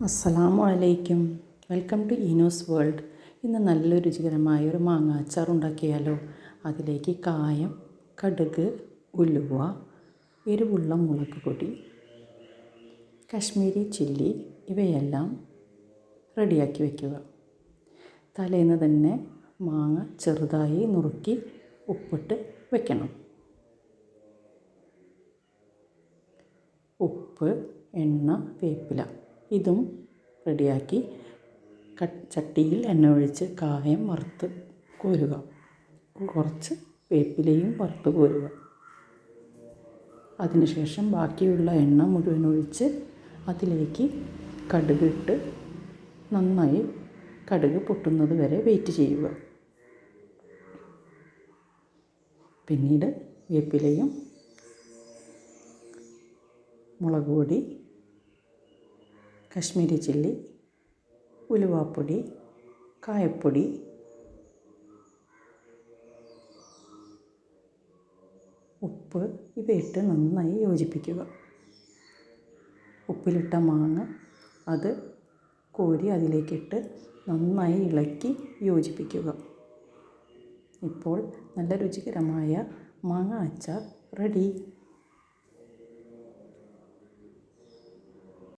അസ്സലാമു അലൈക്കും. Welcome to Eeno's world. ഇന്ന് നല്ല രുചികരമായ ഒരു മാങ്ങ അച്ചാർ ഉണ്ടാക്കിയാലോ. അതിലേക്ക് കായം, കടുക്, ഉലുവ, എരിവുള്ള മുളക് പൊടി, കശ്മീരി ചില്ലി ഇവയെല്ലാം റെഡിയാക്കി വയ്ക്കുക. തലേന്ന് തന്നെ മാങ്ങ ചെറുതായി നുറുക്കി ഉപ്പിട്ട് വയ്ക്കണം. ഉപ്പ്, എണ്ണ, വേപ്പില ഇതും റെഡിയാക്കി ചട്ടിയിൽ എണ്ണ ഒഴിച്ച് കായം വറുത്ത് കോരുക. കുറച്ച് വേപ്പിലയും വറുത്ത് കോരുക. അതിനുശേഷം ബാക്കിയുള്ള എണ്ണ മുഴുവൻ ഒഴിച്ച് അതിലേക്ക് കടുക് ഇട്ട് നന്നായി കടുക് പൊട്ടുന്നത് വരെ വെയിറ്റ് ചെയ്യുക. പിന്നീട് വേപ്പിലയും മുളക് പൊടി, കശ്മീരി ചില്ലി, ഉലുവാപ്പൊടി, കായപ്പൊടി, ഉപ്പ് ഇവയിട്ട് നന്നായി യോജിപ്പിക്കുക. ഉപ്പിലിട്ട മാങ്ങ അത് കോരി അതിലേക്കിട്ട് നന്നായി ഇളക്കി യോജിപ്പിക്കുക. ഇപ്പോൾ നല്ല രുചികരമായ മാങ്ങ അച്ചാർ റെഡി.